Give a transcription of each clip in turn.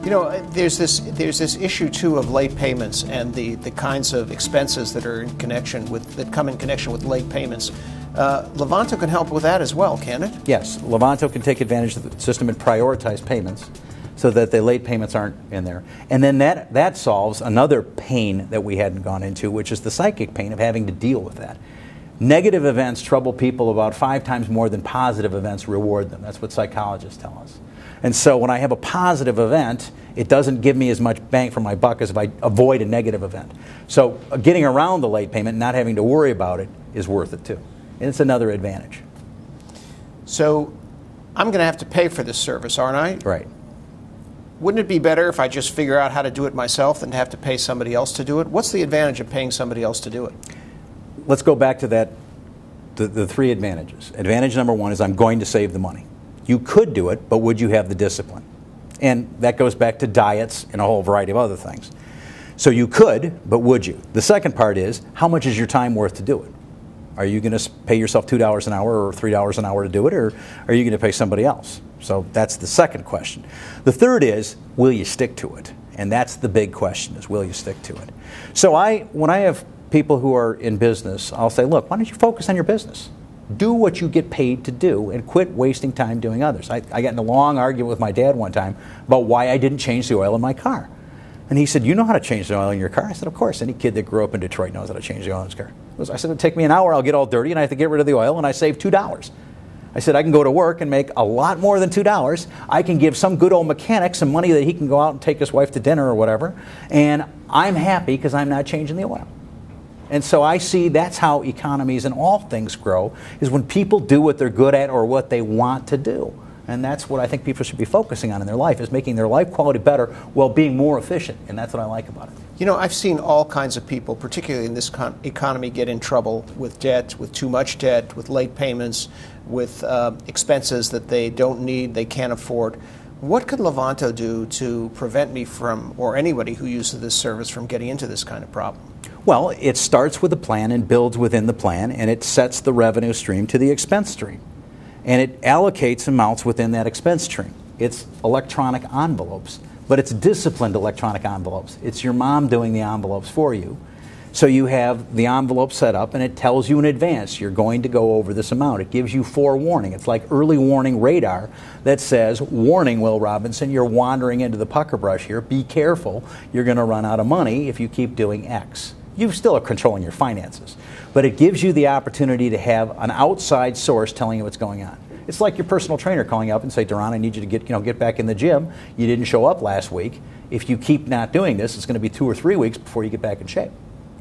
You know, there's this issue too of late payments and the kinds of expenses that are in connection with that come in connection with late payments. Levanto can help with that as well, can it? Yes, Levanto can take advantage of the system and prioritize payments so that the late payments aren't in there. And then that solves another pain that we hadn't gone into, which is the psychic pain of having to deal with that. Negative events trouble people about 5 times more than positive events reward them. That's what psychologists tell us. And so when I have a positive event, it doesn't give me as much bang for my buck as if I avoid a negative event. So getting around the late payment and not having to worry about it is worth it too. And it's another advantage. So I'm going to have to pay for this service, aren't I? Right. Wouldn't it be better if I just figure out how to do it myself than to have to pay somebody else to do it? What's the advantage of paying somebody else to do it? Let's go back to that, the 3 advantages. Advantage number 1 is I'm going to save the money. You could do it, but would you have the discipline? And that goes back to diets and a whole variety of other things. So you could, but would you? The second part is, how much is your time worth to do it? Are you going to pay yourself $2 an hour or $3 an hour to do it, or are you going to pay somebody else? So that's the second question. The third is, will you stick to it? And that's the big question, is will you stick to it? So when I have people who are in business, I'll say, look, why don't you focus on your business? Do what you get paid to do and quit wasting time doing others. I got in a long argument with my dad one time about why I didn't change the oil in my car. And he said, you know how to change the oil in your car? I said, of course. Any kid that grew up in Detroit knows how to change the oil in his car. I said, it'll take me an hour, I'll get all dirty, and I have to get rid of the oil, and I save $2. I said, I can go to work and make a lot more than $2. I can give some good old mechanic some money that he can go out and take his wife to dinner or whatever, and I'm happy because I'm not changing the oil. And so I see that's how economies and all things grow, is when people do what they're good at or what they want to do. And that's what I think people should be focusing on in their life, is making their life quality better while being more efficient. And that's what I like about it. You know, I've seen all kinds of people, particularly in this economy, get in trouble with debt, with too much debt, with late payments, with expenses that they don't need, they can't afford. What could Levanto do to prevent me from, or anybody who uses this service, from getting into this kind of problem? Well, it starts with a plan and builds within the plan, and it sets the revenue stream to the expense stream. And it allocates amounts within that expense stream. It's electronic envelopes, but it's disciplined electronic envelopes. It's your mom doing the envelopes for you. So you have the envelope set up, and it tells you in advance you're going to go over this amount. It gives you forewarning. It's like early warning radar that says, warning, Will Robinson, you're wandering into the pucker brush here. Be careful. You're going to run out of money if you keep doing X. You still are controlling your finances, but it gives you the opportunity to have an outside source telling you what's going on. It's like your personal trainer calling you up and say, Duran, I need you to get back in the gym. You didn't show up last week. If you keep not doing this, it's going to be 2 or 3 weeks before you get back in shape.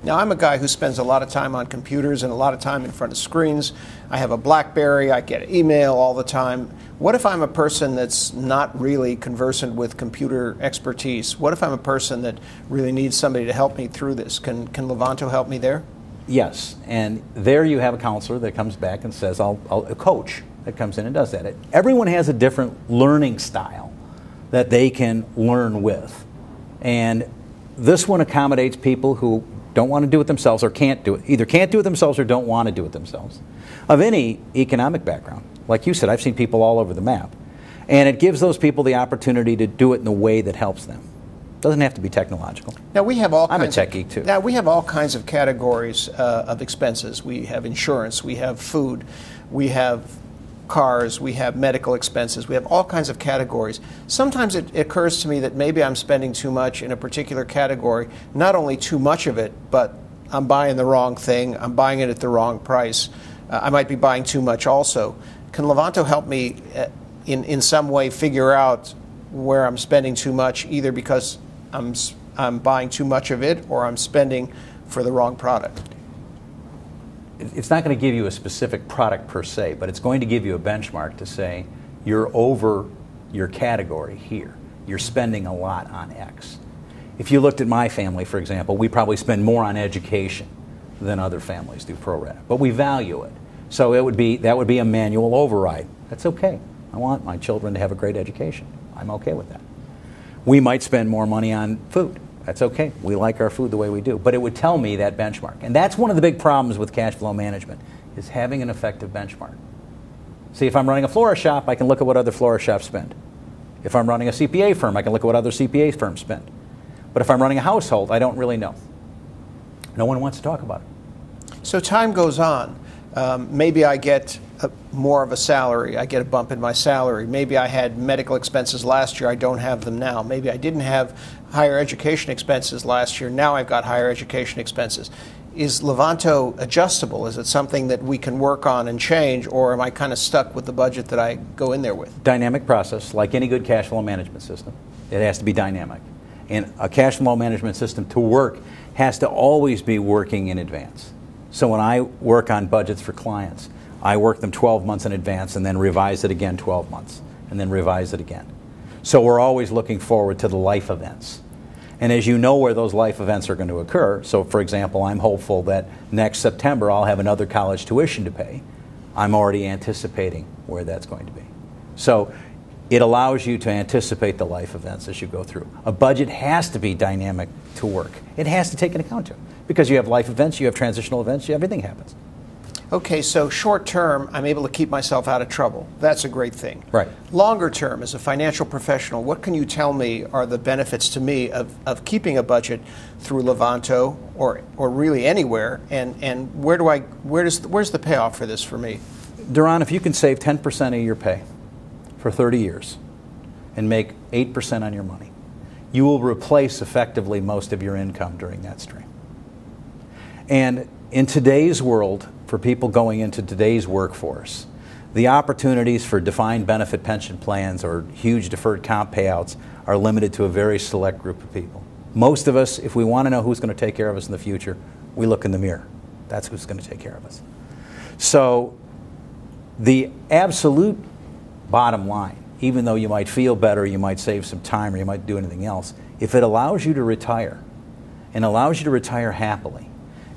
Now, I'm a guy who spends a lot of time on computers and a lot of time in front of screens. I have a BlackBerry. I get email all the time. What if I'm a person that's not really conversant with computer expertise? What if I'm a person that really needs somebody to help me through this? Can Levanto help me there? Yes, and there you have a counselor that comes back and says, a coach that comes in and does that. Everyone has a different learning style that they can learn with. And this one accommodates people who don't want to do it themselves or can't do it. Either can't do it themselves or don't want to do it themselves. Of any economic background. Like you said, I've seen people all over the map. And it gives those people the opportunity to do it in a way that helps them. It doesn't have to be technological. Now we have all I'm kinds a tech geek too. Now we have all kinds of categories of expenses. We have insurance, we have food, we have cars, we have medical expenses, we have all kinds of categories. Sometimes it occurs to me that maybe I'm spending too much in a particular category, not only too much of it, but I'm buying the wrong thing, I'm buying it at the wrong price. I might be buying too much also. Can Levanto help me in some way figure out where I'm spending too much, either because I'm buying too much of it or I'm spending for the wrong product? It's not going to give you a specific product per se, but it's going to give you a benchmark to say you're over your category here. You're spending a lot on X. If you looked at my family, for example, we probably spend more on education than other families do pro rata, but we value it. So that would be a manual override. That's okay. I want my children to have a great education. I'm okay with that. We might spend more money on food. That's okay. We like our food the way we do. But it would tell me that benchmark. And that's one of the big problems with cash flow management, is having an effective benchmark. See, if I'm running a florist shop, I can look at what other florist shops spend. If I'm running a CPA firm, I can look at what other CPA firms spend. But if I'm running a household, I don't really know. No one wants to talk about it. So time goes on. Maybe I get more of a salary. I get a bump in my salary. Maybe I had medical expenses last year. I don't have them now. Maybe I didn't have higher education expenses last year. Now I've got higher education expenses. Is Levanto adjustable? Is it something that we can work on and change, or am I kind of stuck with the budget that I go in there with? Dynamic process, like any good cash flow management system. It has to be dynamic. And a cash flow management system to work has to always be working in advance. So when I work on budgets for clients, I work them 12 months in advance and then revise it again 12 months and then revise it again. So we're always looking forward to the life events. And as you know where those life events are going to occur, so for example, I'm hopeful that next September I'll have another college tuition to pay. I'm already anticipating where that's going to be. So it allows you to anticipate the life events as you go through. A budget has to be dynamic to work. It has to take into account of, because you have life events, you have transitional events, everything happens. Okay, so short term, I'm able to keep myself out of trouble. That's a great thing. Right. Longer term, as a financial professional, what can you tell me are the benefits to me of keeping a budget through Levanto or really anywhere, and where's the payoff for this for me? Duran, if you can save 10% of your pay for 30 years and make 8% on your money, you will replace effectively most of your income during that stream. And in today's world, for people going into today's workforce, the opportunities for defined benefit pension plans or huge deferred comp payouts are limited to a very select group of people. Most of us, if we want to know who's going to take care of us in the future, we look in the mirror. That's who's going to take care of us. So the absolute bottom line, even though you might feel better, you might save some time, or you might do anything else, if it allows you to retire and allows you to retire happily,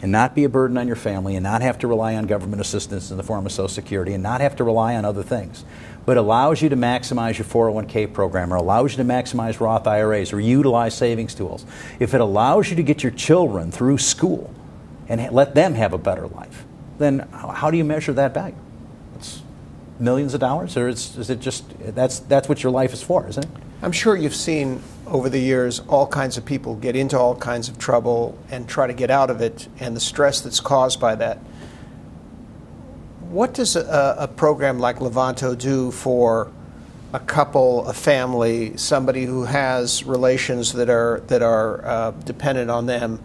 and not be a burden on your family, and not have to rely on government assistance in the form of Social Security, and not have to rely on other things, but allows you to maximize your 401k program, or allows you to maximize Roth IRAs, or utilize savings tools, if it allows you to get your children through school and let them have a better life, then how do you measure that value? It's millions of dollars, or is it just, that's what your life is for, isn't it? I'm sure you've seen over the years all kinds of people get into all kinds of trouble and try to get out of it, and the stress that's caused by that. What does a program like Levanto do for a couple, a family, somebody who has relations that are dependent on them?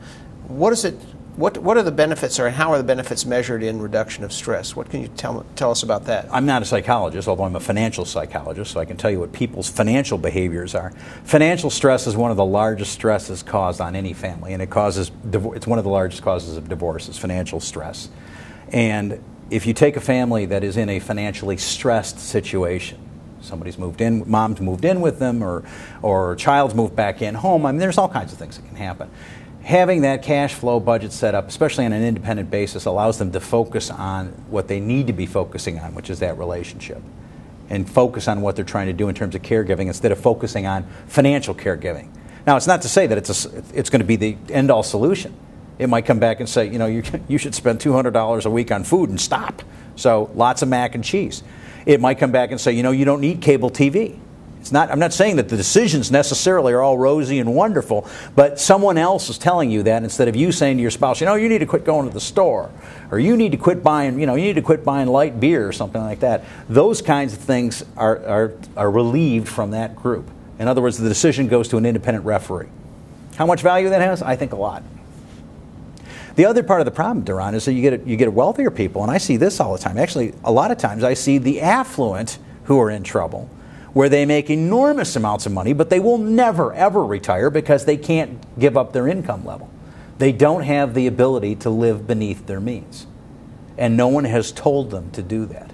What is it? What are the benefits, or how are the benefits measured in reduction of stress? What can you tell us about that? I'm not a psychologist, although I'm a financial psychologist, so I can tell you what people's financial behaviors are. Financial stress is one of the largest stresses caused on any family, and it's one of the largest causes of divorce is financial stress. And if you take a family that is in a financially stressed situation, somebody's moved in, mom's moved in with them, or a child's moved back in home, I mean, there's all kinds of things that can happen. Having that cash flow budget set up, especially on an independent basis, allows them to focus on what they need to be focusing on, which is that relationship, and focus on what they're trying to do in terms of caregiving instead of focusing on financial caregiving. Now, it's not to say that it's going to be the end-all solution. It might come back and say, you know, you should spend $200 a week on food and stop. So lots of mac and cheese. It might come back and say, you know, you don't need cable TV. I'm not saying that the decisions necessarily are all rosy and wonderful, but someone else is telling you that instead of you saying to your spouse, you know, you need to quit going to the store, or you need to quit buying, you need to quit buying light beer or something like that. Those kinds of things are relieved from that group. In other words, the decision goes to an independent referee. How much value that has? I think a lot. The other part of the problem, Duran, is that you get wealthier people, and I see this all the time. Actually, a lot of times I see the affluent who are in trouble, where they make enormous amounts of money, but they will never, ever retire because they can't give up their income level. They don't have the ability to live beneath their means. And no one has told them to do that.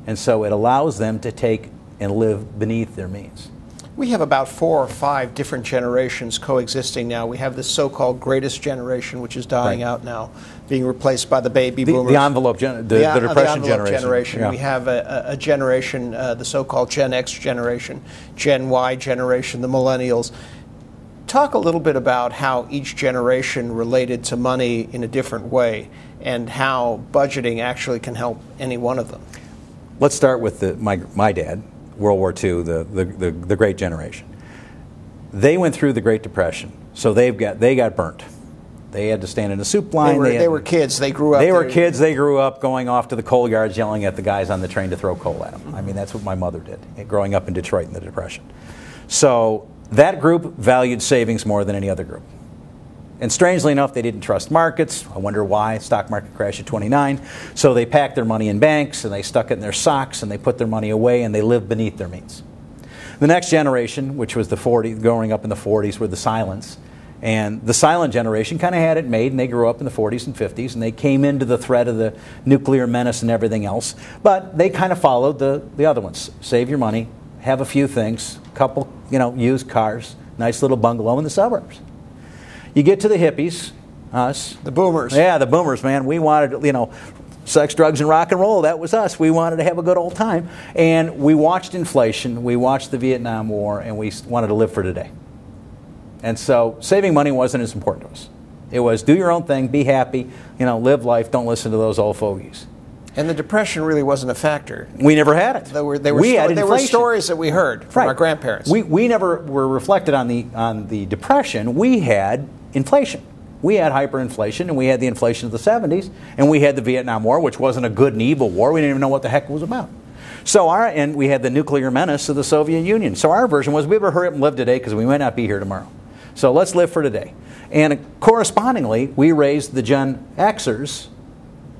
And so it allows them to take and live beneath their means. We have about 4 or 5 different generations coexisting now. We have this so-called greatest generation, which is dying out now, being replaced by the baby boomers. The envelope, the depression generation. Yeah. We have a generation, the so-called Gen X generation, Gen Y generation, the millennials. Talk a little bit about how each generation related to money in a different way, and how budgeting actually can help any one of them. Let's start with my dad. World War II, the Great Generation. They went through the Great Depression, so they got burnt. They had to stand in a soup line. They were kids. They grew up. They were kids. They grew up going off to the coal yards, yelling at the guys on the train to throw coal at them. Mm-hmm. I mean, that's what my mother did, growing up in Detroit in the Depression. So that group valued savings more than any other group. And strangely enough, they didn't trust markets. I wonder why. Stock market crashed at 29. So they packed their money in banks, and they stuck it in their socks, and they put their money away, and they lived beneath their means. The next generation, which was the 40s, growing up in the 40s, were the silents. And the silent generation kind of had it made, and they grew up in the 40s and 50s, and they came into the threat of the nuclear menace and everything else. But they kind of followed the other ones. Save your money, have a few things, couple, used cars, nice little bungalow in the suburbs. You get to the hippies, us. The boomers. Yeah, the boomers, man. We wanted, sex, drugs, and rock and roll. That was us. We wanted to have a good old time. And we watched inflation, we watched the Vietnam War, and we wanted to live for today. And so saving money wasn't as important to us. It was do your own thing, be happy, live life, don't listen to those old fogies. And the Depression really wasn't a factor. We never had it. There were stories that we heard from our grandparents. We never were reflected on the Depression. We had inflation. We had hyperinflation, and we had the inflation of the 70s, and we had the Vietnam War, which wasn't a good and evil war. We didn't even know what the heck it was about. And we had the nuclear menace of the Soviet Union. So our version was, we better hurry up and live today because we might not be here tomorrow. So let's live for today. And correspondingly, we raised the Gen Xers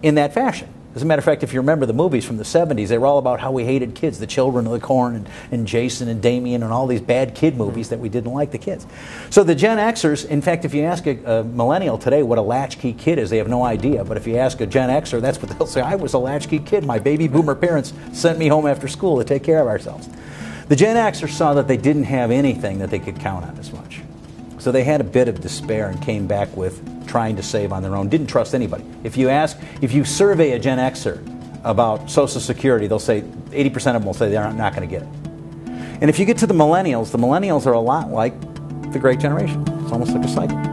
in that fashion. As a matter of fact, if you remember the movies from the 70s, they were all about how we hated kids, the Children of the Corn and Jason and Damien and all these bad kid movies that we didn't like the kids. So the Gen Xers, in fact, if you ask a millennial today what a latchkey kid is, they have no idea. But if you ask a Gen Xer, that's what they'll say. I was a latchkey kid. My baby boomer parents sent me home after school to take care of ourselves. The Gen Xers saw that they didn't have anything that they could count on as much. So they had a bit of despair and came back with trying to save on their own. Didn't trust anybody. If you survey a Gen Xer about Social Security, they'll say 80% of them will say they're not going to get it. And if you get to the millennials are a lot like the Great Generation. It's almost like a cycle.